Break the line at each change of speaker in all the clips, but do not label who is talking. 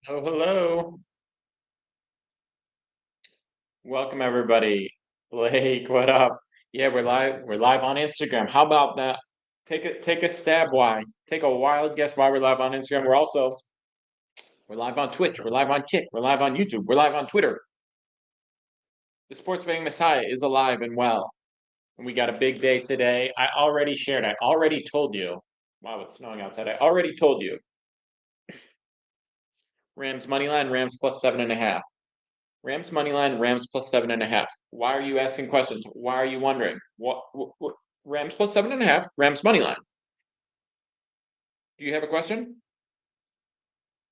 Oh, hello. Welcome everybody. Blake, what up? Yeah, we're live. We're live on Instagram. How about that? Take a stab why. Take a wild guess why we're live on Instagram. We're live on Twitch. We're live on Kick. We're live on YouTube. We're live on Twitter. The Sports Betting Messiah is alive and well. And we got a big day today. I already told you. Wow, it's snowing outside. I already told you. Rams money line, Rams plus 7.5. Rams money line, Rams plus 7.5. Why are you asking questions? Why are you wondering? What Rams plus 7.5, Rams money line. Do you have a question?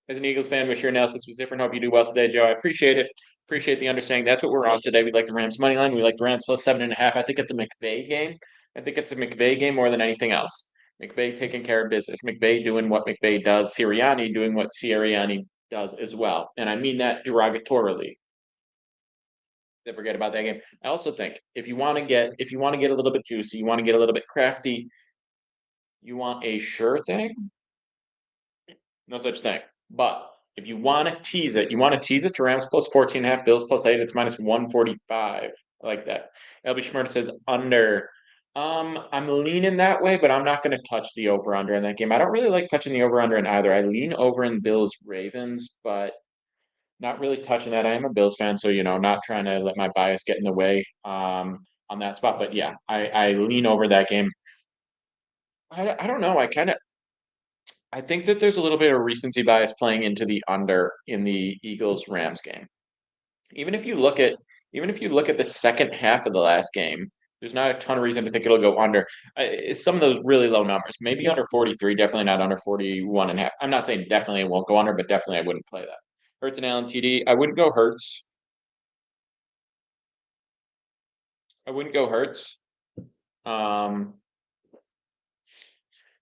As an Eagles fan, wish your analysis was different. Hope you do well today, Joe. I appreciate it. Appreciate the understanding. That's what we're on today. We like the Rams money line. We like the Rams plus 7.5. I think it's a McVay game. I think it's a McVay game more than anything else. McVay taking care of business. McVay doing what McVay does. Sirianni doing what Sirianni does as well. And I mean that derogatorily. To forget about that game. I also think if you want to get a little bit juicy, you want to get a little bit crafty, you want a sure thing, no such thing. But if you want to tease it, you want to tease it to Rams plus 14.5, Bills plus 8, it's minus 145. I like that. LB Schmurda says under. I'm leaning that way, but I'm not going to touch the over under in that game. I don't really like touching the over under in either. I lean over in Bills Ravens, but not really touching that. I am a Bills fan, so not trying to let my bias get in the way on that spot. But yeah, I lean over that game. I don't know. I think that there's a little bit of recency bias playing into the under in the Eagles Rams game. Even if you look at even if you look at the second half of the last game, there's not a ton of reason to think it'll go under. It's some of those really low numbers, maybe under 43, definitely not under 41 and a half. I'm not saying definitely it won't go under, but definitely I wouldn't play that. Hurts and Allen TD. I wouldn't go Hurts. I wouldn't go Hurts. Um,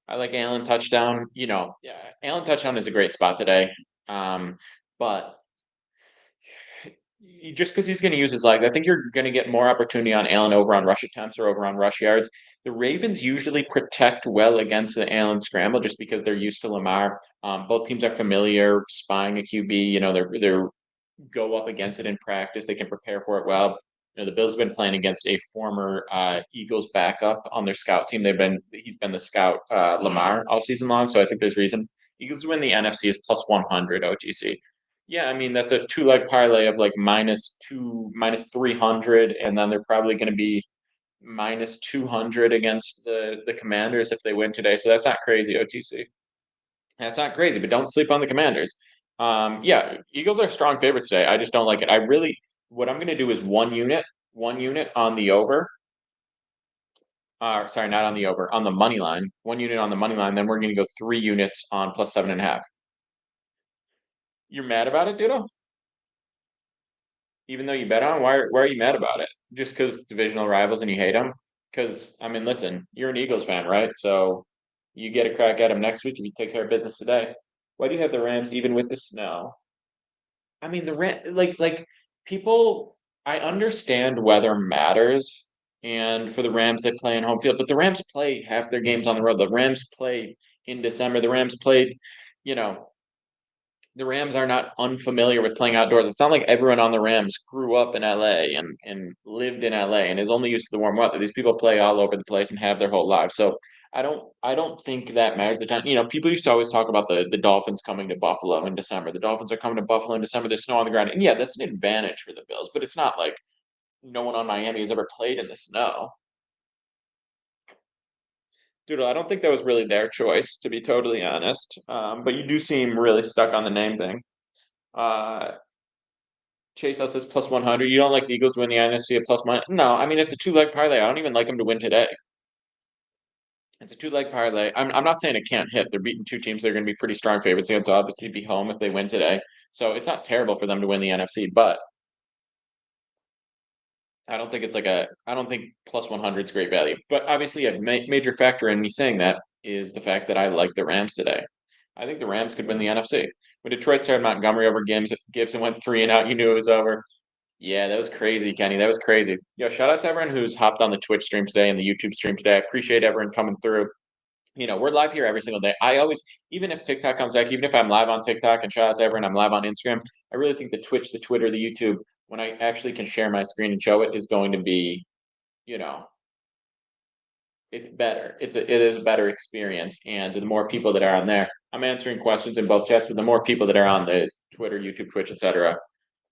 I like Allen touchdown. Yeah, Allen touchdown is a great spot today. But just because he's going to use his leg, I think you're going to get more opportunity on Allen over on rush attempts or over on rush yards. The Ravens usually protect well against the Allen scramble just because they're used to Lamar. Both teams are familiar spying a QB. They're go up against it in practice. They can prepare for it well. The Bills have been playing against a former Eagles backup on their scout team. He's been the scout Lamar all season long, so I think there's reason. Eagles win the NFC is plus 100 OTC. Yeah, I mean that's a two-leg parlay of like minus 300, and then they're probably going to be minus 200 against the Commanders if they win today. So that's not crazy OTC. That's not crazy, but don't sleep on the Commanders. Yeah, Eagles are strong favorites today. I just don't like it. What I'm going to do is one unit on the over. Sorry, not on the over, on the money line. One unit on the money line. Then we're going to go 3 units on plus 7.5. You're mad about it, Doodle? Even though you bet on, why are you mad about it? Just because divisional rivals and you hate them? Because I mean, listen, you're an Eagles fan, right? So you get a crack at them next week if you take care of business today. Why do you have the Rams even with the snow? I mean, the Ram like people. I understand weather matters, and for the Rams they play in home field, but the Rams play half their games on the road. The Rams play in December. The Rams played, you know, the Rams are not unfamiliar with playing outdoors. It's not like everyone on the Rams grew up in LA and lived in LA and is only used to the warm weather. These people play all over the place and have their whole lives. So I don't think that matters a ton. People used to always talk about the Dolphins coming to Buffalo in December. The Dolphins are coming to Buffalo in December. There's snow on the ground. And yeah, that's an advantage for the Bills, but it's not like no one on Miami has ever played in the snow. Dude, I don't think that was really their choice, to be totally honest. But you do seem really stuck on the name thing. Uh, Chase us says plus 100. You don't like the Eagles to win the NFC at plus one? No, I mean, it's a two-leg parlay. I don't even like them to win today. It's a two-leg parlay. I'm not saying it can't hit. They're beating two teams. They're going to be pretty strong favorites against. So obviously be home if they win today. So it's not terrible for them to win the NFC, but I don't think plus 100 is great value. But obviously, a major factor in me saying that is the fact that I like the Rams today. I think the Rams could win the NFC. When Detroit started Montgomery over Gibson went 3-and-out, you knew it was over. Yeah, that was crazy, Kenny. That was crazy. Yo, shout out to everyone who's hopped on the Twitch stream today and the YouTube stream today. I appreciate everyone coming through. we're live here every single day. I always, even if TikTok comes back, even if I'm live on TikTok and shout out to everyone, I'm live on Instagram. I really think the Twitch, the Twitter, the YouTube, when I actually can share my screen and show it, is going to be, you know, it's better. It is a better experience, and the more people that are on there, I'm answering questions in both chats, but the more people that are on the Twitter, YouTube, Twitch, etc.,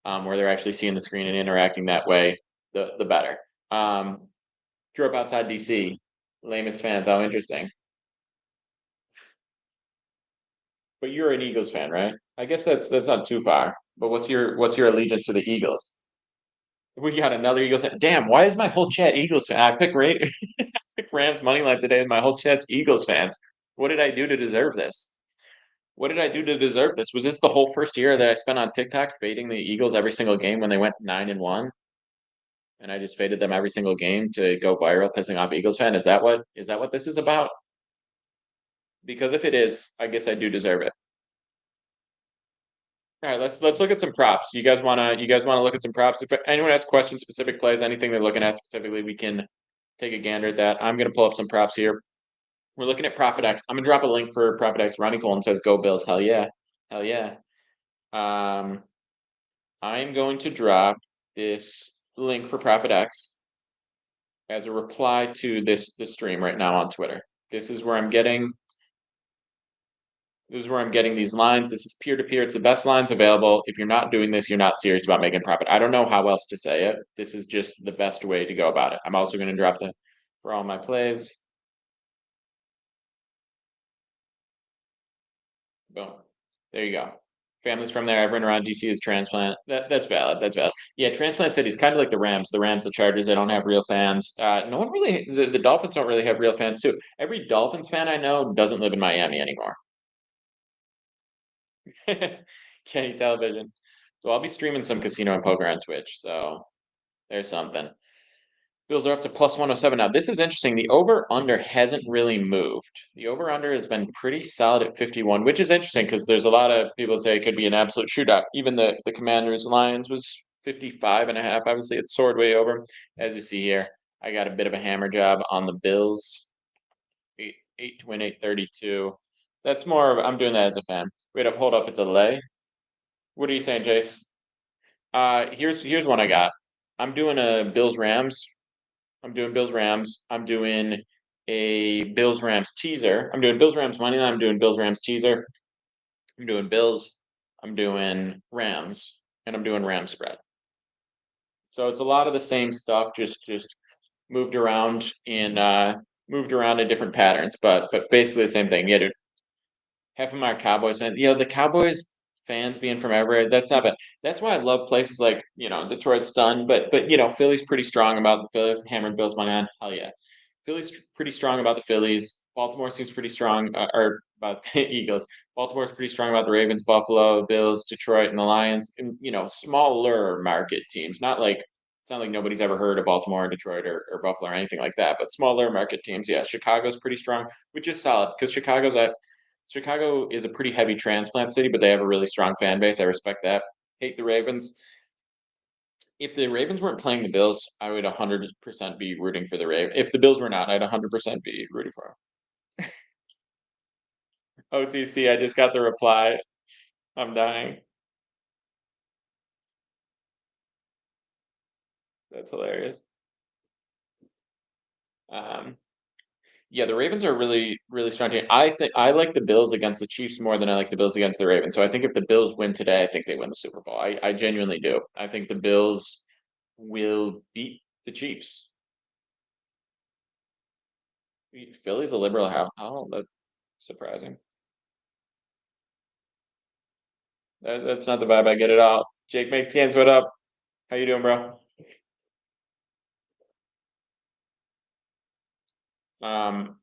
where they're actually seeing the screen and interacting that way, the better. Grew up outside DC, lamest fans. How interesting. But you're an Eagles fan, right? I guess that's not too far. But what's your allegiance to the Eagles? We got another Eagles fan. Damn, why is my whole chat Eagles fan? I picked picked Rams money line today, and my whole chat's Eagles fans. What did I do to deserve this? What did I do to deserve this? Was this the whole first year that I spent on TikTok fading the Eagles every single game when they went 9-1? And I just faded them every single game to go viral, pissing off Eagles fan. Is that what this is about? Because if it is, I guess I do deserve it. All right, let's look at some props. You guys wanna look at some props? If anyone has questions, specific plays, anything they're looking at specifically, we can take a gander at that. I'm gonna pull up some props here. We're looking at Profit X. I'm gonna drop a link for Profit X. Ronnie Coleman says, "Go Bills!" Hell yeah, hell yeah. Um, I'm going to drop this link for Profit X as a reply to this stream right now on Twitter. This is where I'm getting This is where I'm getting these lines. This is peer to peer. It's the best lines available. If you're not doing this, you're not serious about making profit. I don't know how else to say it. This is just the best way to go about it. I'm also going to drop the for all my plays. Boom. There you go. Families from there. Everyone around DC is transplant. That's valid. That's valid. Yeah, transplant cities, kind of like the Rams. The Rams, the Chargers, they don't have real fans. No one really. The Dolphins don't really have real fans too. Every Dolphins fan I know doesn't live in Miami anymore. Kenny Television. So I'll be streaming some casino and poker on Twitch. So there's something. Bills are up to plus 107. Now, this is interesting. The over under hasn't really moved. The over under has been pretty solid at 51, which is interesting because there's a lot of people that say it could be an absolute shootout. Even the Commanders Lions was 55 and a half. Obviously, it's soared way over. As you see here, I got a bit of a hammer job on the Bills. 8 to win, 832. That's more of, I'm doing that as a fan. Wait up, hold up, it's a lay. What are you saying, Jace? Here's one I got. I'm doing a Bills Rams. I'm doing Bills Rams. I'm doing a Bills Rams teaser. I'm doing Bills Rams money line. I'm doing Bills Rams teaser. I'm doing Bills. I'm doing Rams, and I'm doing Rams spread. So it's a lot of the same stuff, just moved around in different patterns, but basically the same thing. Yeah, dude. Half of my Cowboys fans. The Cowboys fans being from everywhere, that's not bad. That's why I love places like, Detroit's done, but Philly's pretty strong about the Phillies. Hammered Bills money on. Hell yeah. Philly's pretty strong about the Phillies. Baltimore seems pretty strong, or about the Eagles. Baltimore's pretty strong about the Ravens, Buffalo, Bills, Detroit, and the Lions. And smaller market teams. Not like it's not like nobody's ever heard of Baltimore, Detroit, or Buffalo, or anything like that. But smaller market teams, yeah. Chicago's pretty strong, which is solid because Chicago is a pretty heavy transplant city, but they have a really strong fan base. I respect that. Hate the Ravens. If the Ravens weren't playing the Bills, I would 100% be rooting for the Ravens. If the Bills were not, I'd 100% be rooting for them. OTC, I just got the reply. I'm dying. That's hilarious. Um, yeah, the Ravens are really, really strong team. I think I like the Bills against the Chiefs more than I like the Bills against the Ravens. So I think if the Bills win today, I think they win the Super Bowl. I genuinely do. I think the Bills will beat the Chiefs. Philly's a liberal. How that's surprising. That's not the vibe I get at all. Jake makes hands. What up? How you doing, bro? Um,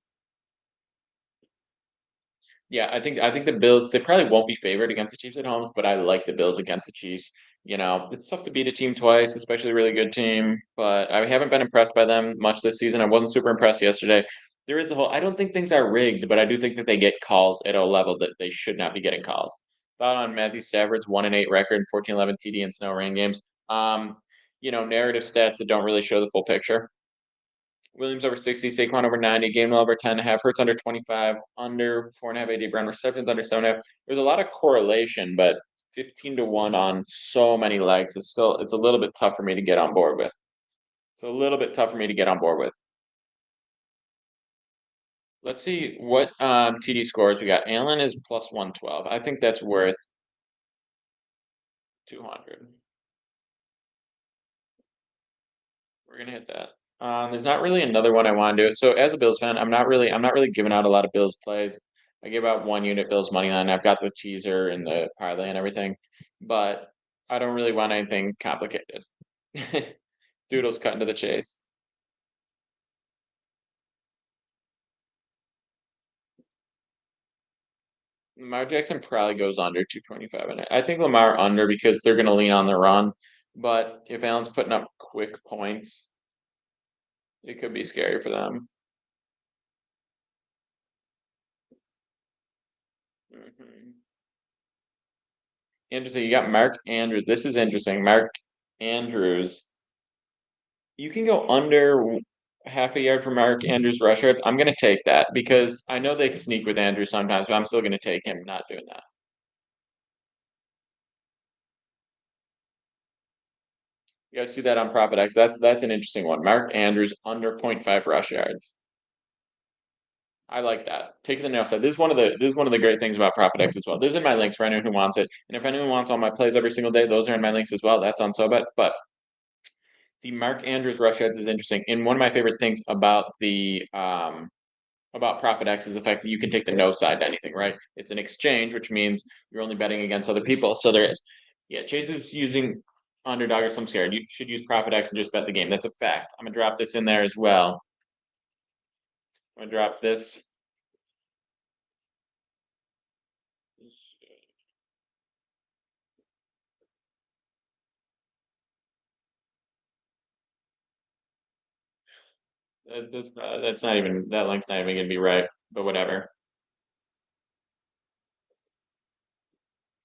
yeah, I think the Bills, they probably won't be favored against the Chiefs at home, but I like the Bills against the Chiefs. It's tough to beat a team twice, especially a really good team, but I haven't been impressed by them much this season. I wasn't super impressed yesterday. There is a whole I don't think things are rigged, but I do think that they get calls at a level that they should not be getting calls. Thought on Matthew Stafford's 1-8 record, 14-11 TD in snow rain games. Narrative stats that don't really show the full picture. Williams over 60, Saquon over 90, Gainwell over 10.5, Hurts under 25, under 4.5, AJ Brown receptions under 7.5. There's a lot of correlation, but 15-1 on so many legs is still, it's a little bit tough for me to get on board with. It's a little bit tough for me to get on board with. Let's see what TD scores we got. Allen is plus 112. I think that's worth 200. We're gonna hit that. There's not really another one I want to do. So as a Bills fan, I'm not really giving out a lot of Bills plays. I give out 1 unit Bills money line. I've got the teaser and the parlay and everything, but I don't really want anything complicated. Doodles cut into the chase. Lamar Jackson probably goes under 225, and I think Lamar under because they're going to lean on the run. But if Allen's putting up quick points, it could be scary for them. Interesting. You got Mark Andrews. This is interesting. Mark Andrews. You can go under half a yard for Mark Andrews rush yards. I'm going to take that because I know they sneak with Andrews sometimes, but I'm still going to take him not doing that. You guys see that on Profit X. That's an interesting one. Mark Andrews under 0.5 rush yards. I like that. Taking the nail side. This is one of the great things about Profit X as well. This is in my links for anyone who wants it. And if anyone wants all my plays every single day, those are in my links as well. That's on SoBet. But the Mark Andrews rush yards is interesting. And one of my favorite things about the about Profit X is the fact that you can take the no side to anything, right? It's an exchange, which means you're only betting against other people. So there is. Yeah, Chase is using underdog or some scared. You should use Profit X and just bet the game. That's a fact. I'm gonna drop this in there as well. I'm gonna drop this. That's not even that link's not even gonna be right, but whatever.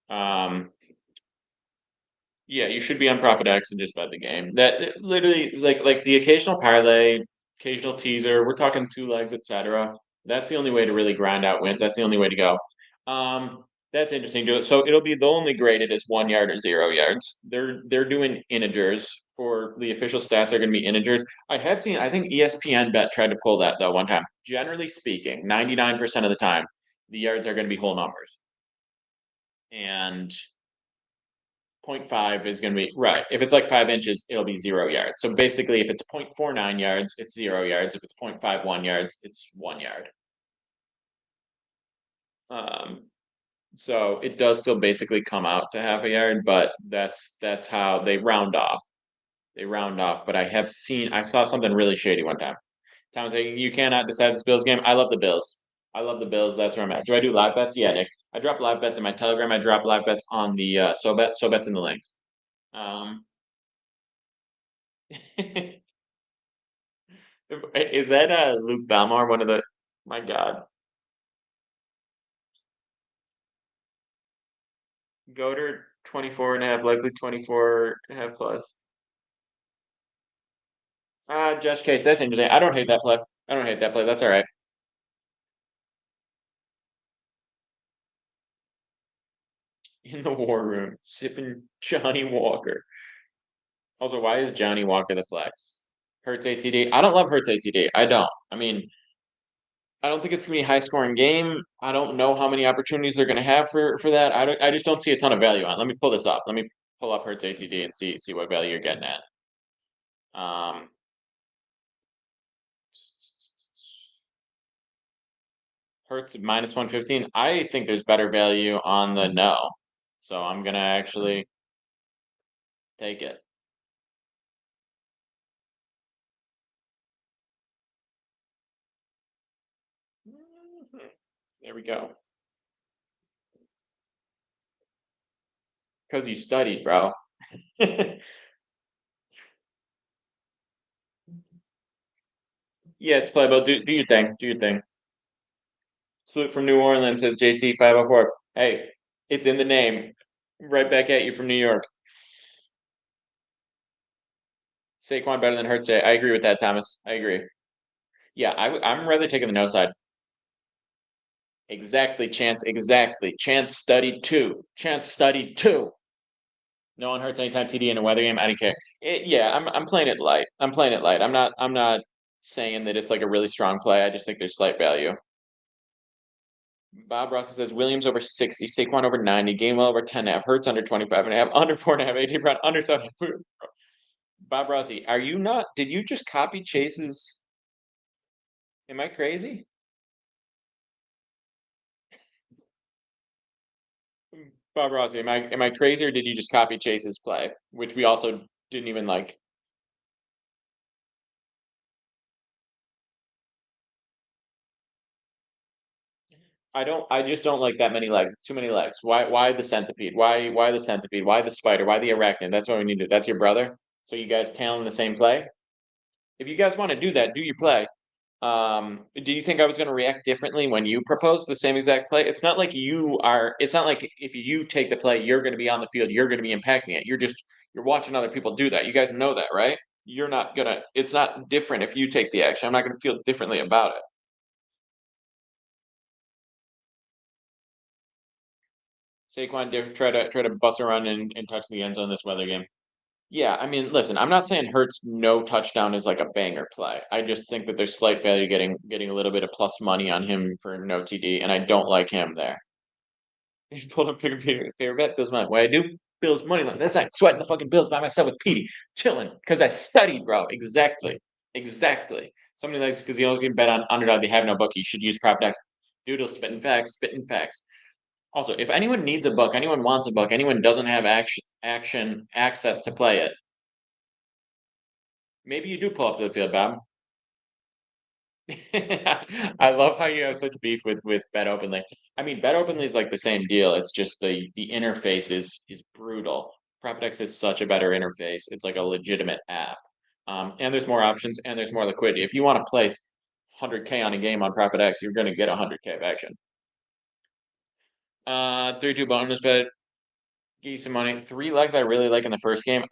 Um, yeah, you should be on Profit X and just bet the game. That literally like the occasional parlay, occasional teaser. We're talking two legs, etc. That's the only way to really grind out wins. That's the only way to go. That's interesting. Do it. So it'll be the only graded as 1 yard or 0 yards. They're doing integers for the official stats are going to be integers. I have seen. I think ESPN bet tried to pull that though one time. Generally speaking, 99% of the time, the yards are going to be whole numbers, and 0.5 is going to be right. If it's like 5 inches, it'll be 0 yards. So basically, if it's 0.49 yards, it's 0 yards. If it's 0.51 yards, it's 1 yard. Um, so it does still basically come out to half a yard, but that's how they round off. They round off. But I saw something really shady one time. Tom saying you cannot decide this Bills game. I love the Bills. I love the Bills. That's where I'm at. Do I do live bets? Yeah, Nick. I drop live bets in my Telegram. I drop live bets on the SoBet. SoBet's in the links. Is that Luke Belmar, one of the my God. Goater 24.5, likely 24.5 plus. Josh Cates, that's interesting. I don't hate that play. I don't hate that play. That's all right. In the war room, sipping Johnny Walker. Also, why is Johnny Walker the flex? Hurts ATD. I don't love Hurts ATD. I don't. I mean, I don't think it's gonna be a high scoring game. I don't know how many opportunities they're gonna have for that. I just don't see a ton of value on. Let me pull this up. Let me pull up Hurts ATD and see what value you're getting at. Um, Hurts minus 115. I think there's better value on the no. So I'm gonna actually take it. There we go. Because you studied, bro. Yeah, it's playable. Do your thing. Do your thing. Salute from New Orleans says JT 504. Hey, it's in the name. Right back at you from New York. Saquon better than Hurts today. I agree with that, Thomas. I agree. Yeah, I'm rather taking the no side. Exactly, Chance. Exactly. Chance studied too. Chance studied too. No one hurts anytime TD in a weather game. I don't care. Yeah, I'm playing it light. I'm playing it light. I'm not saying that it's like a really strong play. I just think there's slight value. Bob Ross says Williams over 60, Saquon over 90, Gainwell over 10.5, Hurts under 25.5, under 4.5, AJ Brown under 7. Bob Rossi, are you not? Did you just copy Chase's? Am I crazy? Bob Rossi, am I crazy or did you just copy Chase's play, which we also didn't even like? I just don't like that many legs. It's too many legs. Why the centipede? Why the centipede? Why the spider? Why the arachnid? That's what we need to do. That's your brother. So you guys tailing the same play? If you guys want to do that, do your play. Do you think I was going to react differently when you proposed the same exact play? It's not like it's not like if you take the play, you're going to be on the field, you're going to be impacting it. You're watching other people do that. You guys know that, right? It's not different if you take the action. I'm not going to feel differently about it. Saquon did try to bust around and touch the end zone this weather game. Yeah, I mean, listen, I'm not saying Hurts no touchdown is like a banger play. I just think that there's slight value getting a little bit of plus money on him for no TD, and I don't like him there. He pulled up pick a favorite bet, Bills money. What I do, Bills money line. That's not sweating the fucking Bills by myself with Petey, chilling because I studied, bro. Exactly, exactly. Somebody likes because you only can bet on underdog. They have no book. You should use prop deck. Doodle spitting facts, spitting facts. Also, if anyone needs a book, anyone wants a book, anyone doesn't have action access to play it, maybe you do pull up to the field, Bob. I love how you have such beef with Bet Openly. I mean, Bet Openly is like the same deal. It's just the interface is brutal. PropDex is such a better interface. It's like a legitimate app. And there's more options and there's more liquidity. If you want to place 100K on a game on PropDex, you're going to get 100K of action. 3-2 bonus bet. Give you some money. Three legs I really like in the first game.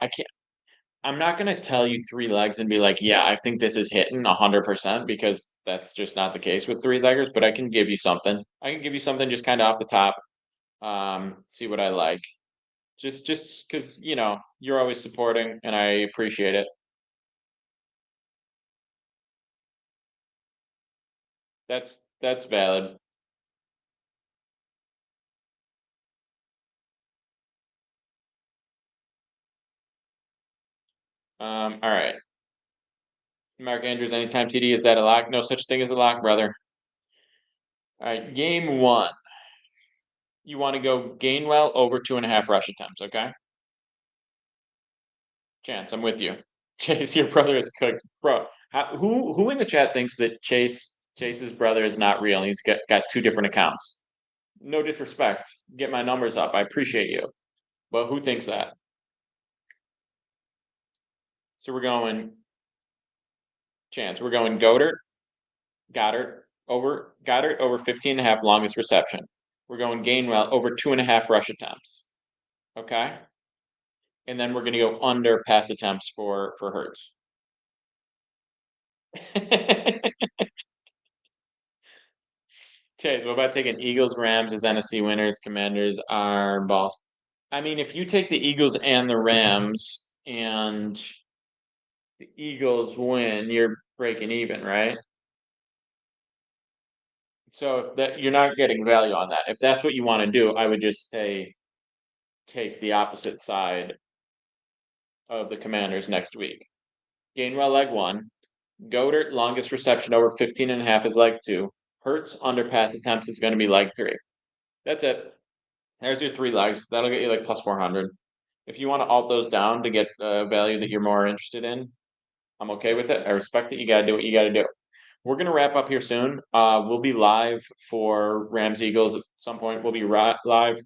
I'm not gonna tell you three legs and be like, yeah, I think this is hitting 100% because that's just not the case with three leggers. But I can give you something. I can give you something just kind of off the top. See what I like. Just because you're always supporting and I appreciate it. That's valid. All right. Mark Andrews, anytime TD, is that a lock? No such thing as a lock, brother. All right, game one. You want to go Gainwell over 2.5 rush attempts, okay? Chance, I'm with you. Chase, your brother is cooked, bro. Who in the chat thinks that Chase's brother is not real and he's got two different accounts? No disrespect. Get my numbers up. I appreciate you, but who thinks that? So we're going Chance. We're going Goddard over 15.5 longest reception. We're going Gainwell over 2.5 rush attempts. Okay, and then we're going to go under pass attempts for Hurts. Chase, what about taking Eagles, Rams as NFC winners? Commanders are boss. I mean, if you take the Eagles and the Rams and the Eagles win, you're breaking even, right? So if that you're not getting value on that. If that's what you want to do, I would just say take the opposite side of the Commanders next week. Gainwell leg one, Goddard longest reception over 15.5 is leg two. Hurts under pass attempts is going to be leg three. That's it. There's your three legs. That'll get you like plus 400. If you want to alt those down to get a value that you're more interested in, I'm okay with it. I respect it. You got to do what you got to do. We're gonna wrap up here soon. We'll be live for Rams Eagles at some point. We'll be live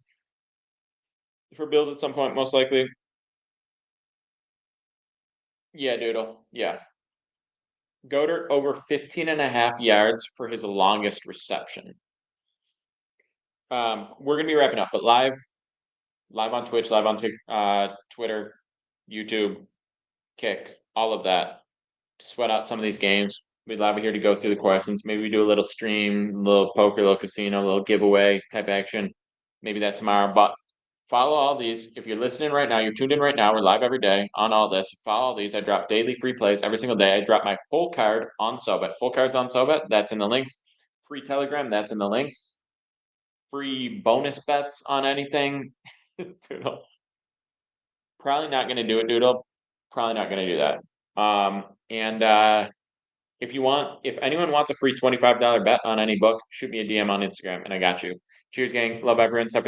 for Bills at some point, most likely. Yeah, Doodle. Yeah. Goddard over 15.5 yards for his longest reception. We're gonna be wrapping up, but live on Twitch, live on Twitter, YouTube, Kick, all of that. Sweat out some of these games. We'd love here to go through the questions. Maybe we do a little stream, a little poker, a little casino, a little giveaway type action. Maybe that tomorrow. But follow all these. If you're listening right now, you're tuned in right now. We're live every day on all this. Follow all these. I drop daily free plays every single day. I drop my full card on SoBet. Full cards on SoBet. That's in the links. Free Telegram. That's in the links. Free bonus bets on anything. Doodle. Probably not going to do it, Doodle. Probably not going to do that. And if anyone wants a free $25 bet on any book, shoot me a DM on Instagram and I got you. Cheers, gang. Love everyone except for the